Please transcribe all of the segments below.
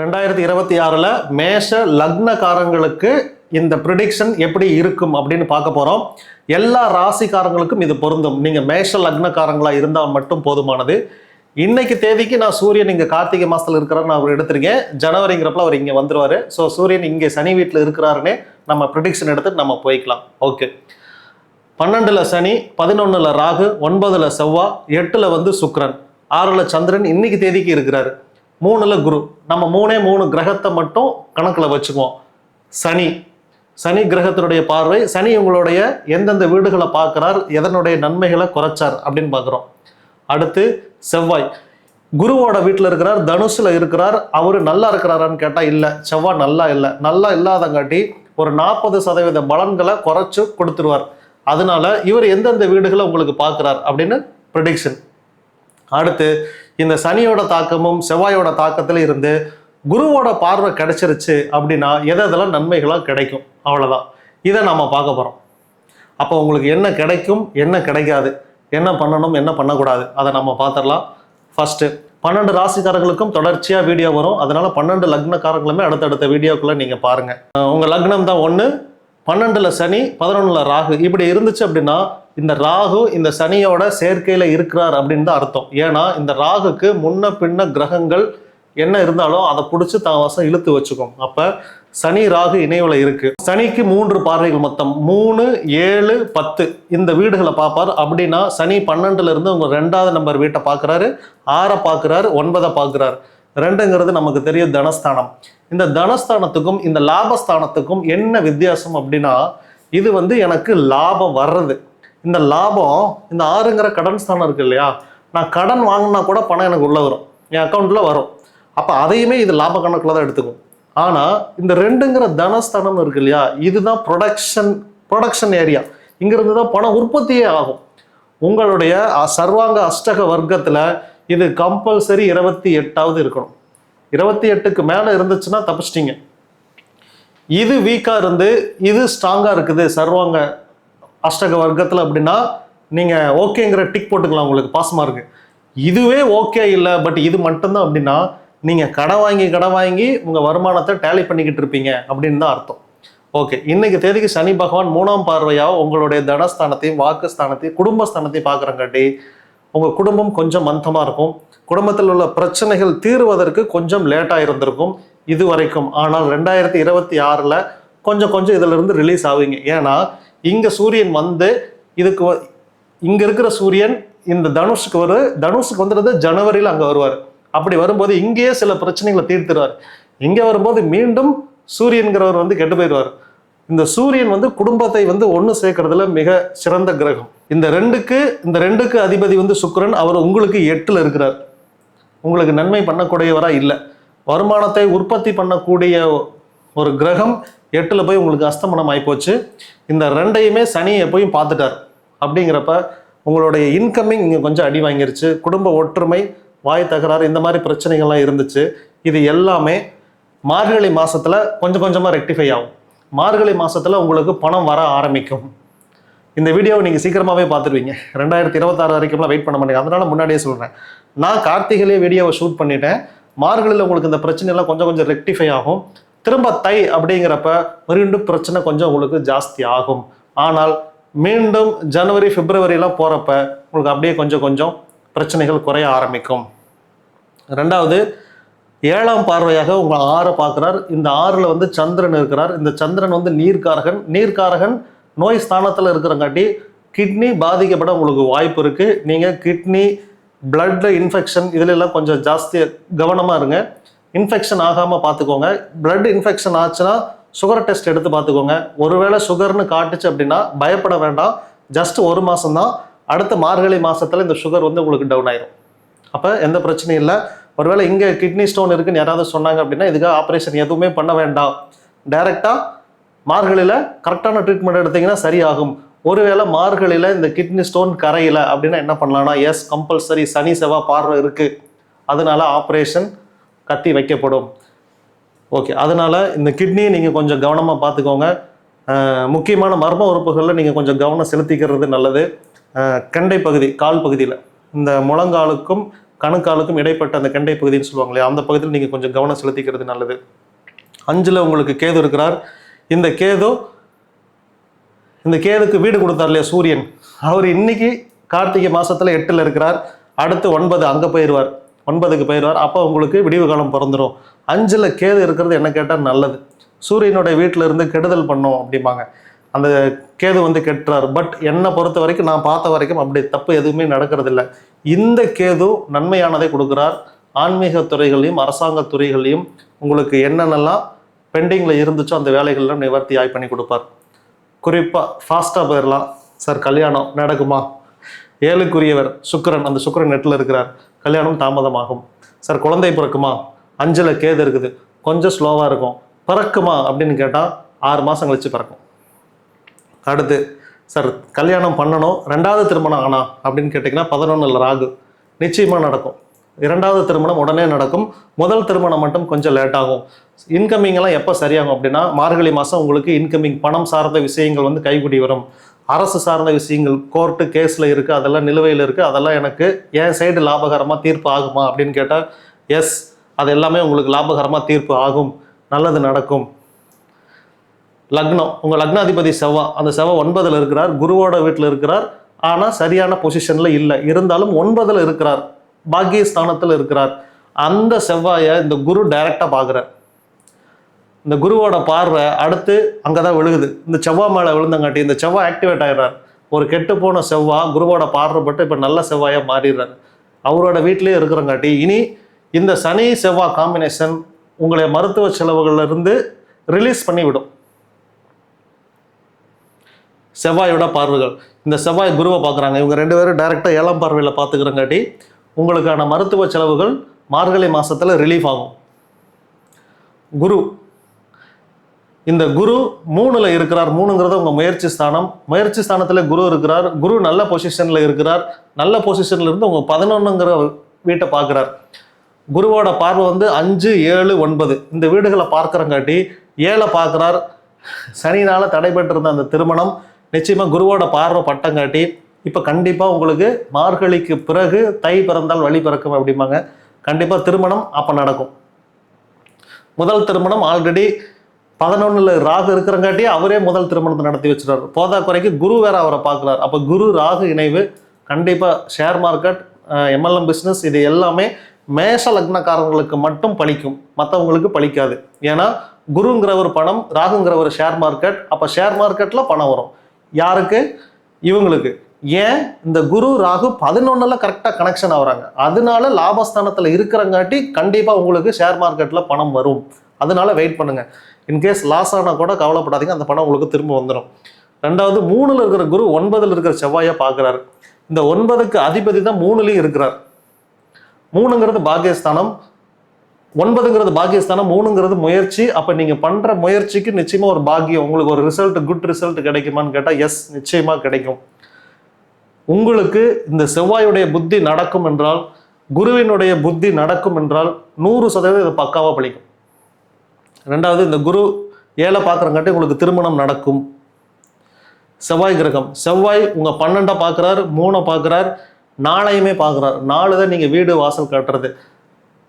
2026 மேஷ லக்னக்காரங்களுக்கு இந்த ப்ரிடிக்ஷன் எப்படி இருக்கும் அப்படின்னு பார்க்க போறோம். எல்லா ராசிக்காரங்களுக்கும் இது பொருந்தும். நீங்க மேஷ லக்னக்காரங்களா இருந்தால் மட்டும் போதுமானது. இன்னைக்கு தேதிக்கு நான் சூரியன் இங்க கார்த்திகை மாசத்துல இருக்கிறாரு நான் அவர் எடுத்திருக்கேன். ஜனவரிங்கிறப்ப அவர் இங்க வந்துருவாரு. ஸோ சூரியன் இங்கே சனி வீட்டில் இருக்கிறாருன்னே நம்ம ப்ரிடிக்ஷன் எடுத்துட்டு நம்ம போய்க்கலாம். ஓகே, 12ல் சனி, 11ல் ராகு, 9ல் செவ்வாய், 8ல் சுக்கிரன், 6ல் சந்திரன் இன்னைக்கு தேதிக்கு இருக்கிறாரு. 3ல் குரு. நம்ம மூணு கிரகத்தை மட்டும் கணக்கில் வச்சுக்குவோம். சனி கிரகத்தினுடைய பார்வை, சனி உங்களுடைய எந்தெந்த வீடுகளை பார்க்கிறார், எதனுடைய நன்மைகளை குறைச்சார் அப்படின்னு பார்க்குறோம். அடுத்து செவ்வாய் குருவோட வீட்டில் இருக்கிறார், தனுசுல இருக்கிறார். அவரு நல்லா இருக்கிறாரான்னு கேட்டால் இல்லை, செவ்வாய் நல்லா இல்லாதங்காட்டி ஒரு 40% பலன்களை குறைச்சு கொடுத்துருவார். அதனால இவர் எந்தெந்த வீடுகளை உங்களுக்கு பார்க்கிறார் அப்படின்னு ப்ரிடிக்ஷன். அடுத்து இந்த சனியோட தாக்கமும் செவ்வாயோட தாக்கத்துல இருந்து குருவோட பார்வை கிடைச்சிருச்சு அப்படின்னா எதெல்லாம் நன்மைகளாக கிடைக்கும், அவ்வளோதான். இதை நம்ம பார்க்க போகிறோம். அப்போ உங்களுக்கு என்ன கிடைக்கும், என்ன கிடைக்காது, என்ன பண்ணணும், என்ன பண்ணக்கூடாது, அதை நம்ம பார்த்துடலாம். ஃபர்ஸ்ட் 12 ராசிக்காரர்களுக்கும் தொடர்ச்சியாக வீடியோ வரும். அதனால 12 லக்னக்காரங்களுமே அடுத்தடுத்த வீடியோக்குள்ள நீங்கள் பாருங்க. உங்கள் லக்னம் தான் 1, 12ல் சனி, 11ல் ராகு இப்படி இருந்துச்சு அப்படின்னா இந்த ராகு இந்த சனியோட சேர்க்கையில இருக்கிறார் அப்படின்னு தான் அர்த்தம். ஏன்னா இந்த ராகுக்கு முன்ன பின்ன கிரகங்கள் என்ன இருந்தாலும் அதை பிடிச்சி தான் வசம் இழுத்து வச்சுக்கும். அப்ப சனி ராகு இணைவுல இருக்கு. சனிக்கு 3 பார்வைகள், மொத்தம் 3, 7, 10 இந்த வீடுகளை பார்ப்பார். அப்படின்னா சனி 12ல இருந்து உங்க 2வது நம்பர் வீட்டை பார்க்குறாரு, 6 பார்க்குறாரு, 9 பார்க்குறாரு. 2ங்கிறது நமக்கு தெரியும் தனஸ்தானம். இந்த தனஸ்தானத்துக்கும் இந்த லாபஸ்தானத்துக்கும் என்ன வித்தியாசம் அப்படின்னா, இது எனக்கு லாபம் வர்றது. இந்த லாபம், இந்த 6ங்கிற கடன் ஸ்தானம் இருக்கு இல்லையா, நான் கடன் வாங்கினா கூட பணம் எனக்கு உள்ள வரும், என் அக்கௌண்ட்ல வரும். அப்போ அதையுமே இது லாப கணக்கில் தான் எடுத்துக்கும். ஆனால் இந்த 2ங்கிற தனஸ்தானம் இருக்கு இல்லையா, இதுதான் ப்ரொடக்ஷன் ஏரியா. இங்கிருந்து தான் பணம் உற்பத்தியே ஆகும். உங்களுடைய சர்வாங்க அஷ்டக வர்க்கத்தில் இது கம்பல்சரி 28வது இருக்கணும். 28க்கு மேலே இருந்துச்சுன்னா தப்பிச்சிட்டிங்க. இது வீக்காக இருந்து இது ஸ்ட்ராங்காக இருக்குது சர்வாங்க அஷ்டக வர்க்கத்தில் அப்படின்னா நீங்கள் ஓகேங்கிற டிக் போட்டுக்கலாம், உங்களுக்கு பாஸ் மார்க்கு. இதுவே ஓகே இல்லை, பட் இது மட்டும்தான் அப்படின்னா நீங்கள் கடன் வாங்கி உங்கள் வருமானத்தை டேலி பண்ணிக்கிட்டு இருப்பீங்க அப்படின்னு தான் அர்த்தம். ஓகே, இன்னைக்கு தேதிக்கு சனி பகவான் 3ஆம் பார்வையாக உங்களுடைய தனஸ்தானத்தையும் வாக்குஸ்தானத்தையும் குடும்பஸ்தானத்தையும் பார்க்குறங்காட்டி உங்கள் குடும்பம் கொஞ்சம் மந்தமாக இருக்கும். குடும்பத்தில் உள்ள பிரச்சனைகள் தீர்வதற்கு கொஞ்சம் லேட்டாக இருந்திருக்கும் இது வரைக்கும். ஆனால் 2026ல் கொஞ்சம் இதிலிருந்து ரிலீஸ் ஆகுவீங்க. ஏன்னா இங்கே சூரியன் இதுக்கு இங்கே இருக்கிற சூரியன் இந்த தனுஷுக்கு வந்துடுறது ஜனவரியில் அங்கே வருவார். அப்படி வரும்போது இங்கேயே சில பிரச்சனைகளை தீர்த்துருவார். இங்கே வரும்போது மீண்டும் சூரியன்கிறவர் கெட்டு போயிடுவார். இந்த சூரியன் குடும்பத்தை ஒன்று சேர்க்கறதுல மிக சிறந்த கிரகம். இந்த ரெண்டுக்கு அதிபதி சுக்கிரன். அவர் உங்களுக்கு 8ல் இருக்கிறார். உங்களுக்கு நன்மை பண்ணக்கூடியவரா இல்லை. வருமானத்தை உற்பத்தி பண்ணக்கூடிய ஒரு கிரகம் 8ல் போய் உங்களுக்கு அஸ்தமனம் ஆகிப்போச்சு. இந்த 2ஐயுமே சனி எப்போயும் பார்த்துட்டார். அப்படிங்கிறப்ப உங்களுடைய இன்கமிங் இங்கே கொஞ்சம் அடி வாங்கிருச்சு. குடும்ப ஒற்றுமை, வாய் தகராறு, இந்த மாதிரி பிரச்சனைகள்லாம் இருந்துச்சு. இது எல்லாமே மார்கழி மாசத்துல கொஞ்சமாக ரெக்டிஃபை ஆகும். மார்கழி மாசத்துல உங்களுக்கு பணம் வர ஆரம்பிக்கும். இந்த வீடியோவை நீங்கள் சீக்கிரமாகவே பார்த்துருவீங்க. 2026 வரைக்கும்லாம் வெயிட் பண்ண மாட்டேங்க. அதனால முன்னாடியே சொல்கிறேன், நான் கார்த்திகையிலே வீடியோவை ஷூட் பண்ணிட்டேன். மார்கழியில் உங்களுக்கு இந்த பிரச்சனைலாம் கொஞ்சம் ரெக்டிஃபை ஆகும். திரும்ப தை அப்படிங்கிறப்ப மீண்டும் பிரச்சனை கொஞ்சம் உங்களுக்கு ஜாஸ்தி ஆகும். ஆனால் மீண்டும் ஜனவரி பிப்ரவரிலாம் போகிறப்ப உங்களுக்கு அப்படியே கொஞ்சம் பிரச்சனைகள் குறைய ஆரம்பிக்கும். 2வது 7ஆம் பார்வையாக உங்கள் 6 பார்க்குறார். இந்த 6ல் சந்திரன் இருக்கிறார். இந்த சந்திரன் நீர்க்காரகன் நோய் ஸ்தானத்தில் இருக்கிறங்காட்டி கிட்னி பாதிக்கப்பட உங்களுக்கு வாய்ப்பு இருக்குது. நீங்கள் கிட்னி, பிளட்ல இன்ஃபெக்ஷன் இதிலெல்லாம் கொஞ்சம் ஜாஸ்தியாக கவனமாக இருங்க. இன்ஃபெக்ஷன் ஆகாமல் பார்த்துக்கோங்க. பிளட் இன்ஃபெக்ஷன் ஆச்சுன்னா சுகர் டெஸ்ட் எடுத்து பார்த்துக்கோங்க. ஒருவேளை சுகர்னு காட்டுச்சு அப்படின்னா பயப்பட வேண்டாம். ஜஸ்ட் 1 மாதம் தான். அடுத்த மார்கழி மாதத்தில் இந்த சுகர் உங்களுக்கு டவுன் ஆயிரும். அப்போ எந்த பிரச்சனையும் இல்லை. ஒருவேளை இங்கே கிட்னி ஸ்டோன் இருக்குன்னு யாராவது சொன்னாங்க அப்படின்னா இதுக்காக ஆப்ரேஷன் எதுவுமே பண்ண வேண்டாம். டைரெக்டாக மார்கழியில் கரெக்டான ட்ரீட்மெண்ட் எடுத்தீங்கன்னா சரியாகும். ஒருவேளை மார்கழியில் இந்த கிட்னி ஸ்டோன் கரையில அப்படின்னா என்ன பண்ணலாம்னா, எஸ் கம்பல்சரி சனி செவ்வாய் பார்வை இருக்குது, அதனால ஆப்ரேஷன் கத்தி வைக்கப்படும். ஓகே, அதனால இந்த கிட்னியை நீங்கள் கொஞ்சம் கவனமாக பார்த்துக்கோங்க. முக்கியமான மர்ம உறுப்புகளில் நீங்கள் கொஞ்சம் கவனம் செலுத்திக்கிறது நல்லது. கண்டை பகுதி, கால் பகுதியில், இந்த முழங்காலுக்கும் கணுக்காலுக்கும் இடைப்பட்ட அந்த கெண்டை பகுதின்னு சொல்லுவாங்க இல்லையா, அந்த பகுதியில் நீங்கள் கொஞ்சம் கவனம் செலுத்திக்கிறது நல்லது. 5ல் உங்களுக்கு கேது இருக்கிறார். இந்த கேதுக்கு வீடு கொடுத்தார் இல்லையா சூரியன், அவர் இன்னைக்கு கார்த்திகை மாசத்துல 8ல் இருக்கிறார். அடுத்து 9 அங்கே போயிடுவார், 9க்கு போயிடுவார். அப்போ உங்களுக்கு விடிவு காலம் பிறந்துடும். 5ல் கேது இருக்கிறது என்ன கேட்டால் நல்லது. சூரியனுடைய வீட்டில் இருந்து கெடுதல் பண்ணோம் அப்படிம்பாங்க, அந்த கேது வந்து கெட்டுறார். பட் என்னை பொறுத்த வரைக்கும், நான் பார்த்த வரைக்கும் அப்படி தப்பு எதுவுமே நடக்கிறதில்ல. இந்த கேது நன்மையானதை கொடுக்குறார். ஆன்மீக துறைகளையும் அரசாங்க துறைகளையும் உங்களுக்கு என்னென்னலாம் பெண்டிங்கில் இருந்துச்சோ அந்த வேலைகள்லாம் நிவர்த்தி ஆய் பண்ணி கொடுப்பார். குறிப்பாக ஃபாஸ்ட்டாக போயிடலாம் சார், கல்யாணம் நடக்குமா? 7க்குரியவர் சுக்கிரன், அந்த சுக்கிரன் 8ல் இருக்கிறார், கல்யாணம் தாமதமாகும். சார் குழந்தை பிறக்குமா? 5ல் கேது இருக்குது, கொஞ்சம் ஸ்லோவாக இருக்கும். பிறக்குமா அப்படின்னு கேட்டால் 6 மாதம் கழிச்சு பிறக்கும். அடுத்து சார் கல்யாணம் பண்ணணும், 2வது திருமணம் ஆனா அப்படின்னு கேட்டிங்கன்னா 11ல் ராகு, நிச்சயமாக நடக்கும். 2வது திருமணம் உடனே நடக்கும், முதல் திருமணம் மட்டும் கொஞ்சம் லேட் ஆகும். இன்கமிங் எல்லாம் எப்போ சரியாகும் அப்படின்னா மார்கழி மாதம் உங்களுக்கு இன்கமிங் பணம் சார்ந்த விஷயங்கள் வந்து கைகூடி வரும். அரசு சார்ந்த விஷயங்கள் கோர்ட்டு கேஸில் இருக்குது, அதெல்லாம் நிலுவையில் இருக்குது, அதெல்லாம் எனக்கு என் சைடு லாபகரமாக தீர்ப்பு ஆகுமா அப்படின்னு கேட்டால் எஸ், அது எல்லாமே உங்களுக்கு லாபகரமாக தீர்ப்பு ஆகும், நல்லது நடக்கும். லக்னம், உங்கள் லக்னாதிபதி செவ்வாய், அந்த செவ்வாய் 9ல் இருக்கிறார், குருவோட வீட்டில் இருக்கிறார். ஆனால் சரியான பொசிஷனில் இல்லை, இருந்தாலும் 9ல் இருக்கிறார், பாக்கியஸ்தானத்தில் இருக்கிறார். அந்த செவ்வாயை இந்த குரு டைரக்டாக பார்க்குறார். இந்த குருவோட பார்வை அடுத்து அங்கே தான் விழுகுது. இந்த செவ்வாய் மேலே விழுந்தங்காட்டி இந்த செவ்வாய் ஆக்டிவேட் ஆகிடுறார். ஒரு கெட்டு போன செவ்வாய் குருவோட பார்வைப்பட்டு இப்போ நல்ல செவ்வாயாக மாறிடுறார். அவரோட வீட்டிலே இருக்கிறங்காட்டி இனி இந்த சனி செவ்வாய் காம்பினேஷன் உங்களை மருத்துவ செலவுகளிலிருந்து ரிலீஸ் பண்ணி விடும். செவ்வாயோட பார்வைகள், இந்த செவ்வாய் குருவை பார்க்குறாங்க, இவங்க 2 பேரும் டைரெக்டாக 7ஆம் பார்வையில் பார்த்துக்கிறங்காட்டி உங்களுக்கான மருத்துவ செலவுகள் மார்கழி மாதத்தில் ரிலீஃப் ஆகும். குரு, இந்த குரு 3ல் இருக்கிறார். 3ங்கிறது உங்கள் முயற்சி ஸ்தானம். முயற்சி ஸ்தானத்தில் குரு இருக்கிறார். குரு நல்ல பொசிஷனில் இருக்கிறார். நல்ல பொசிஷனில் இருந்து உங்கள் 11ங்கிற வீட்டை பார்க்குறார். குருவோட பார்வை வந்து 5, 7, 9 இந்த வீடுகளை பார்க்குறங்காட்டி 7 பார்க்குறார். சனினால் தடைபெற்றிருந்த அந்த திருமணம் நிச்சயமாக குருவோட பார்வை பட்டங்காட்டி இப்போ கண்டிப்பாக உங்களுக்கு மார்கழிக்கு பிறகு தை பிறந்தால் வழி பிறக்கும் அப்படிம்பாங்க. கண்டிப்பாக திருமணம் அப்போ நடக்கும். முதல் திருமணம் ஆல்ரெடி 11ல் ராகு இருக்கிறங்காட்டி அவரே முதல் திருமணத்தை நடத்தி வச்சுறாரு. போதா குறைக்கு குரு வேற அவரை பார்க்குறாரு. அப்போ குரு ராகு இணைவு கண்டிப்பாக ஷேர் மார்க்கெட், MLM பிஸ்னஸ் இது எல்லாமே மேஷ லக்னக்காரங்களுக்கு மட்டும் பலிக்கும், மற்றவங்களுக்கு பலிக்காது. ஏன்னா குருங்கிற ஒரு பணம், ராகுங்கிற ஒரு ஷேர் மார்க்கெட். அப்போ ஷேர் மார்க்கெட்டில் பணம் வரும் யாருக்கு? இவங்களுக்கு. ஏன்? இந்த குரு ராகு 11ல் கரெக்டாக கனெக்ஷன் ஆகுறாங்க. அதனால லாபஸ்தானத்தில் இருக்கிறங்காட்டி கண்டிப்பாக உங்களுக்கு ஷேர் மார்க்கெட்டில் பணம் வரும். அதனால வெயிட் பண்ணுங்க. இன்கேஸ் லாஸ் ஆனால் கூட கவலைப்படாதீங்க, அந்த பணம் உங்களுக்கு திரும்ப வந்துடும். 2வது 3ல் இருக்கிற குரு 9ல் இருக்கிற செவ்வாயை பார்க்குறாரு. இந்த 9க்கு அதிபதி தான் 3லையும் இருக்கிறார். 3ங்கிறது பாக்கியஸ்தானம், 9ங்கிறது பாக்கியஸ்தானம், 3ங்கிறது முயற்சி. அப்போ நீங்கள் பண்ணுற முயற்சிக்கு நிச்சயமாக ஒரு பாக்கியம், உங்களுக்கு ஒரு ரிசல்ட், குட் ரிசல்ட் கிடைக்குமான்னு கேட்டால் எஸ், நிச்சயமாக கிடைக்கும். உங்களுக்கு இந்த செவ்வாயுடைய புத்தி நடக்கும் என்றால், குருவினுடைய புத்தி நடக்கும் என்றால் 100% இது பக்காவாக பழிக்கும். 2வது இந்த குரு 7 பார்க்குறங்காட்டி உங்களுக்கு திருமணம் நடக்கும். செவ்வாய் கிரகம், செவ்வாய் உங்கள் 12 பார்க்குறார், 3 பார்க்குறார், 4ஐயுமே பார்க்குறார். 4 தான் நீங்கள் வீடு வாசல் கட்டுறது,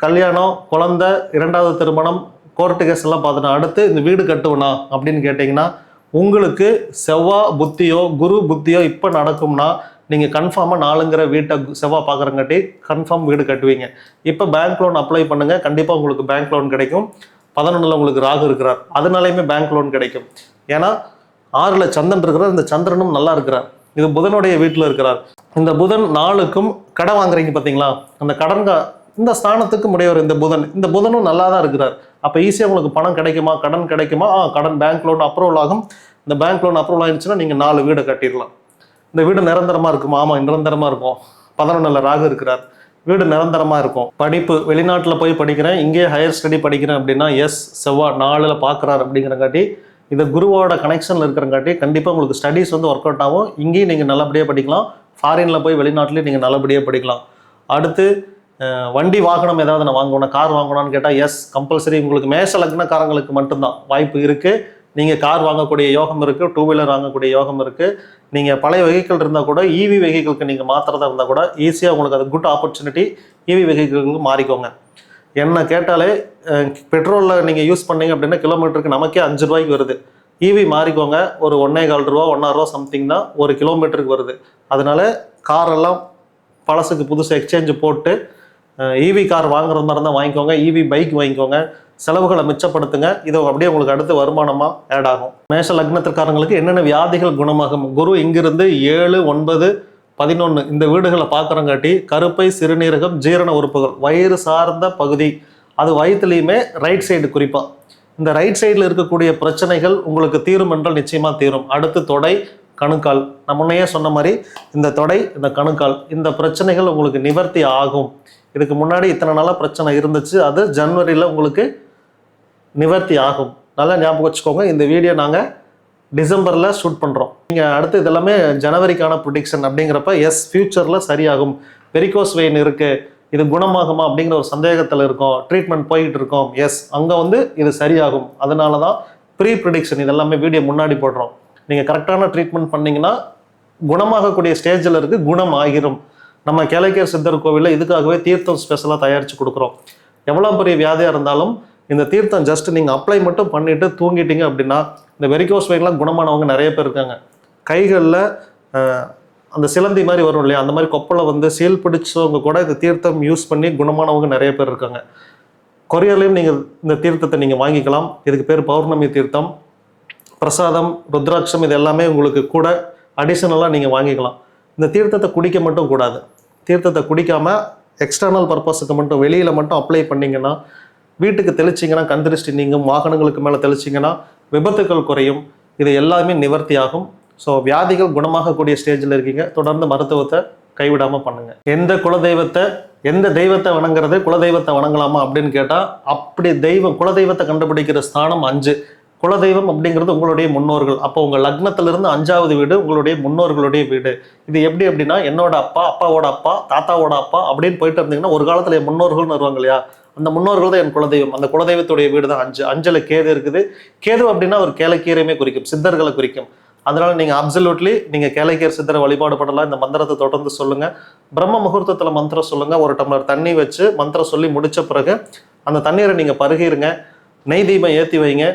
கல்யாணம், குழந்தை, 2வது திருமணம், கோர்ட்டு கேஸ் எல்லாம் பார்த்துனா அடுத்து இந்த வீடு கட்டுவனா அப்படின்னு கேட்டிங்கன்னா உங்களுக்கு செவ்வாய் புத்தியோ குரு புத்தியோ இப்போ நடக்கும்னா நீங்கள் கன்ஃபார்மாக 4ங்கிற வீட்டை செவ்வாய் பார்க்குறங்காட்டி கன்ஃபார்ம் வீடு கட்டுவீங்க. இப்போ பேங்க் லோன் அப்ளை பண்ணுங்கள், கண்டிப்பாக உங்களுக்கு பேங்க் லோன் கிடைக்கும். 11ல் உங்களுக்கு ராகு இருக்கிறார், அதனாலையுமே பேங்க் லோன் கிடைக்கும். ஏன்னா 6ல் சந்திரன் இருக்கிறார், இந்த சந்திரனும் நல்லா இருக்கிறார். இது புதனுடைய வீட்டில் இருக்கிறார். இந்த புதன் 4க்கும் கடன் வாங்குறீங்க பார்த்தீங்களா, அந்த கடன் இந்த ஸ்தானத்துக்கு உடையவர் இந்த புதன். இந்த புதனும் நல்லா தான் இருக்கிறார். அப்போ ஈஸியாக உங்களுக்கு பணம் கிடைக்குமா, கடன் கிடைக்குமா? கடன் பேங்க் லோன் அப்ரூவல் ஆகும். இந்த பேங்க் லோன் அப்ரூவல் ஆகிடுச்சுன்னா நீங்கள் 4 வீடை கட்டிடலாம். இந்த வீடு நிரந்தரமாக இருக்குமா? ஆமாம், நிரந்தரமாக இருக்கும். 11ல் ராகு இருக்கிறார், வீடு நிரந்தரமாக இருக்கும். படிப்பு, வெளிநாட்டில் போய் படிக்கிறேன், இங்கே ஹையர் ஸ்டடி படிக்கிறேன் அப்படின்னா எஸ், செவ்வாய் 4ல் பார்க்குறாரு அப்படிங்கிறங்காட்டி இது குருவோட கனெக்ஷனில் இருக்கிறங்காட்டி கண்டிப்பாக உங்களுக்கு ஸ்டடீஸ் வந்து ஒர்க் அவுட் ஆகும். இங்கேயும் நீங்கள் நல்லபடியாக படிக்கலாம், ஃபாரினில் போய் வெளிநாட்டிலையும் நீங்கள் நல்லபடியாக படிக்கலாம். அடுத்து வண்டி வாகனம் ஏதாவது நான் வாங்கணும், கார் வாங்கணும்னு கேட்டால் எஸ், கம்பல்சரி. உங்களுக்கு மேஷ லக்னக்காரங்களுக்கு மட்டும்தான் வாய்ப்பு இருக்குது. நீங்கள் கார் வாங்கக்கூடிய யோகம் இருக்குது, 2 வீலர் வாங்கக்கூடிய யோகம் இருக்குது. நீங்கள் பழைய வெஹிக்கிள் இருந்தால் கூட EV வெஹிக்கிளுக்கு நீங்கள் மாற்றுறதா இருந்தால் கூட ஈஸியாக உங்களுக்கு அது குட் ஆப்பர்ச்சுனிட்டி. இவி வெஹிக்கிளுக்கு மாறிக்கோங்க. என்ன கேட்டாலே பெட்ரோலில் நீங்கள் யூஸ் பண்ணீங்க அப்படின்னா கிலோமீட்டருக்கு நமக்கே 5 ரூபாய்க்கு வருது. இவி மாறிக்கோங்க, ஒரு 1.25 ரூபா 1.5 ரூபா சம்திங் தான் ஒரு கிலோமீட்டருக்கு வருது. அதனால காரெல்லாம் பழசுக்கு புதுசு எக்ஸ்சேஞ்சு போட்டு இவி கார் வாங்குற மாதிரி தான் வாங்கிக்கோங்க. இவி பைக் வாங்கிக்கோங்க, செலவுகளை மிச்சப்படுத்துங்க. இது அப்படியே உங்களுக்கு அடுத்து வருமானமாக ஆட் ஆகும். மேஷ லக்னத்திற்காரங்களுக்கு என்னென்ன வியாதிகள் குணமாகும்? குரு இங்கிருந்து 7, 9, 11 இந்த வீடுகளை பார்க்குறங்காட்டி கருப்பை, சிறுநீரகம், ஜீரண உறுப்புகள், வயிறு சார்ந்த பகுதி, அது வயிற்றுலையுமே ரைட் சைடு குறிப்பாக இந்த ரைட் சைடில் இருக்கக்கூடிய பிரச்சனைகள் உங்களுக்கு தீரும் என்றால் நிச்சயமாக தீரும். அடுத்து தொடை, கணுக்கால். நான் முன்னையே சொன்ன மாதிரி இந்த தொடை, இந்த கணுக்கால், இந்த பிரச்சனைகள் உங்களுக்கு நிவர்த்தி ஆகும். இதுக்கு முன்னாடி இத்தனை நாளாக பிரச்சனை இருந்துச்சு, அது ஜனவரியில் உங்களுக்கு நிவர்த்தி ஆகும். நல்லா ஞாபகம் வச்சுக்கோங்க. இந்த வீடியோ நாங்கள் டிசம்பரில் ஷூட் பண்ணுறோம். நீங்கள் அடுத்து இதெல்லாமே ஜனவரிக்கான ப்ரிடிக்ஷன் அப்படிங்கிறப்ப எஸ் ஃபியூச்சரில் சரியாகும். வெரிகோஸ் வெயின் இருக்குது, இது குணமாகுமா அப்படிங்கிற ஒரு சந்தேகத்தில் இருக்கும், ட்ரீட்மெண்ட் போயிட்டு இருக்கோம். எஸ், அங்கே இது சரியாகும். அதனால தான் ப்ரீ ப்ரிடிக்ஷன் இதெல்லாமே வீடியோ முன்னாடி போடுறோம். நீங்கள் கரெக்டான ட்ரீட்மெண்ட் பண்ணிங்கன்னா குணமாகக்கூடிய ஸ்டேஜில் இருக்குது, குணம் ஆகிரும். நம்ம கேளக்கேர் சித்தர் கோவிலில் இதுக்காகவே தீர்த்தம் ஸ்பெஷலாக தயாரித்து கொடுக்குறோம். எவ்வளோ பெரிய வியாதியாக இருந்தாலும் இந்த தீர்த்தம் ஜஸ்ட் நீங்கள் அப்ளை மட்டும் பண்ணிவிட்டு தூங்கிட்டீங்க அப்படின்னா இந்த வெரிகோஸ் வெயின்லாம் குணமானவங்க நிறைய பேர் இருக்காங்க. கைகளில் அந்த சிலந்தி மாதிரி வரும் இல்லையா, அந்த மாதிரி கொப்பளை சீல் பிடிச்சவங்க கூட இந்த தீர்த்தம் யூஸ் பண்ணி குணமானவங்க நிறைய பேர் இருக்காங்க. கொரியர்லேயும் நீங்கள் இந்த தீர்த்தத்தை நீங்கள் வாங்கிக்கலாம். இதுக்கு பேர் பௌர்ணமி தீர்த்தம். பிரசாதம், ருத்ராட்சம், இது எல்லாமே உங்களுக்கு கூட அடிஷனலாக நீங்கள் வாங்கிக்கலாம். இந்த தீர்த்தத்தை குடிக்க மட்டும் கூடாது. தீர்த்தத்தை குடிக்காமல் எக்ஸ்டர்னல் பர்பஸுக்கு மட்டும் வெளியில் மட்டும் அப்ளை பண்ணிங்கன்னா, வீட்டுக்கு தெளிச்சிங்கன்னா கந்திருஷ்டி நீங்கும், வாகனங்களுக்கு மேலே தெளிச்சிங்கன்னா விபத்துக்கள் குறையும். இது எல்லாமே நிவர்த்தி ஆகும். ஸோ வியாதிகள் குணமாகக்கூடிய ஸ்டேஜில் இருக்கீங்க, தொடர்ந்து மருத்துவத்தை கைவிடாமல் பண்ணுங்கள். எந்த தெய்வத்தை வணங்குறது, குலதெய்வத்தை வணங்கலாமா அப்படின்னு கேட்டால், அப்படி குலதெய்வத்தை கண்டுபிடிக்கிற ஸ்தானம் 5. குலதெய்வம் அப்படிங்கிறது உங்களுடைய முன்னோர்கள். அப்போ உங்கள் லக்னத்திலிருந்து 5வது வீடு உங்களுடைய முன்னோர்களுடைய வீடு. இது எப்படி அப்படின்னா, என்னோட அப்பா, அப்பாவோட அப்பா, தாத்தாவோட அப்பா அப்படின்னு போயிட்டு இருந்தீங்கன்னா ஒரு காலத்தில் என் முன்னோர்கள்னு வருவாங்க இல்லையா, அந்த முன்னோர்கள் தான் என் குலதெய்வம். அந்த குலதெய்வத்துடைய வீடு தான் 5. 5ல் கேது இருக்குது. கேது அப்படின்னா ஒரு கேளக்கீரையுமே குறிக்கும், சித்தர்களை குறிக்கும். அதனால நீங்கள் அப்சல்யூட்லி நீங்கள் கேளக்கீர் சித்தரை வழிபாடு பண்ணலாம். இந்த மந்திரத்தை தொடர்ந்து சொல்லுங்கள். பிரம்ம முகூர்த்தத்தில் மந்திரம் சொல்லுங்கள். ஒரு டம்ளர் தண்ணி வச்சு மந்திரம் சொல்லி முடித்த பிறகு அந்த தண்ணீரை நீங்கள் பருகிருங்க. நெய் தீபம் ஏற்றி வைங்க.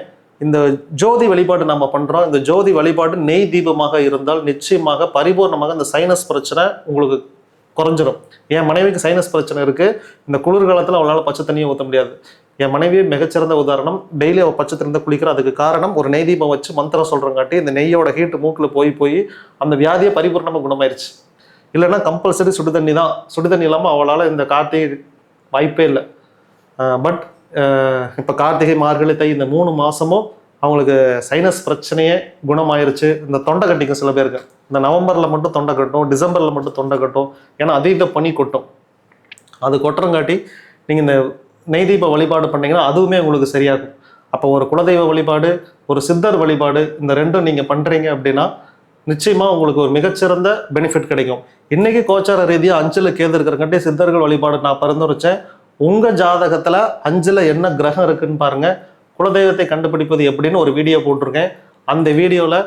இந்த ஜோதி வழிபாடு நம்ம பண்ணுறோம். இந்த ஜோதி வழிபாடு நெய் தீபமாக இருந்தால் நிச்சயமாக பரிபூர்ணமாக இந்த சைனஸ் பிரச்சனை உங்களுக்கு குறைஞ்சிரும். என் மனைவிக்கு சைனஸ் பிரச்சனை இருக்குது. இந்த குளிர்காலத்தில் அவளால் பச்சை தண்ணியை ஊற்ற முடியாது. என் மனைவியே மிகச்சிறந்த உதாரணம். டெய்லி அவள் பச்சை தண்ணி குளிக்கிற. அதுக்கு காரணம் ஒரு நெய் தீபம் வச்சு மந்திரம் சொல்கிறங்காட்டி இந்த நெய்யோட ஹீட்டு மூக்கில் போய் அந்த வியாதியை பரிபூர்ணமாக குணமாயிருச்சு. இல்லைன்னா கம்பல்சரி சுடு தண்ணி தான். சுடு தண்ணி இல்லாமல் அவளால் இந்த கார்த்திகை வாய்ப்பே இல்லை. பட் இப்போ கார்த்திகை, மார்கழி, தை இந்த 3 மாதமும் அவங்களுக்கு சைனஸ் பிரச்சனையே குணமாயிருச்சு. இந்த தொண்டை கட்டிக்கும் சில பேருக்கு. இந்த நவம்பரில் மட்டும் தொண்டை கட்டும், டிசம்பரில் மட்டும் தொண்டை கட்டும். ஏன்னா அதீத பனி கொட்டும். அது கொட்டுறங்காட்டி நீங்கள் இந்த நெய் தீப வழிபாடு பண்ணிங்கன்னா அதுவுமே உங்களுக்கு சரியாகும். அப்போ ஒரு குலதெய்வ வழிபாடு, ஒரு சித்தர் வழிபாடு, இந்த 2ம் நீங்கள் பண்ணுறீங்க அப்படின்னா நிச்சயமாக உங்களுக்கு ஒரு மிகச்சிறந்த பெனிஃபிட் கிடைக்கும். இன்றைக்கி கோச்சார ரீதியாக 5ல் கேது இருக்கிறங்காட்டி சித்தர்கள் வழிபாடு நான் பரிந்துரைச்சேன். உங்கள் ஜாதகத்தில் 5ல் என்ன கிரகம் இருக்குன்னு பாருங்கள். குலதெய்வத்தை கண்டுபிடிப்பது எப்படின்னு ஒரு வீடியோ போட்டிருக்கேன். அந்த வீடியோவில்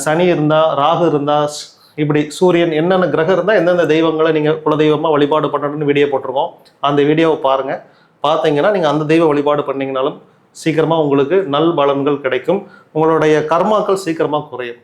சனி இருந்தால், ராகு இருந்தால், இப்படி சூரியன், என்னென்ன கிரகம் இருந்தால் எந்தெந்த தெய்வங்களை நீங்கள் குலதெய்வமாக வழிபாடு பண்ணணும்னு வீடியோ போட்டிருக்கோம். அந்த வீடியோவை பாருங்கள். பார்த்தீங்கன்னா நீங்கள் அந்த தெய்வ வழிபாடு பண்ணிங்கனாலும் சீக்கிரமாக உங்களுக்கு நல் பலன்கள் கிடைக்கும். உங்களுடைய கர்மாக்கள் சீக்கிரமாக குறையும்.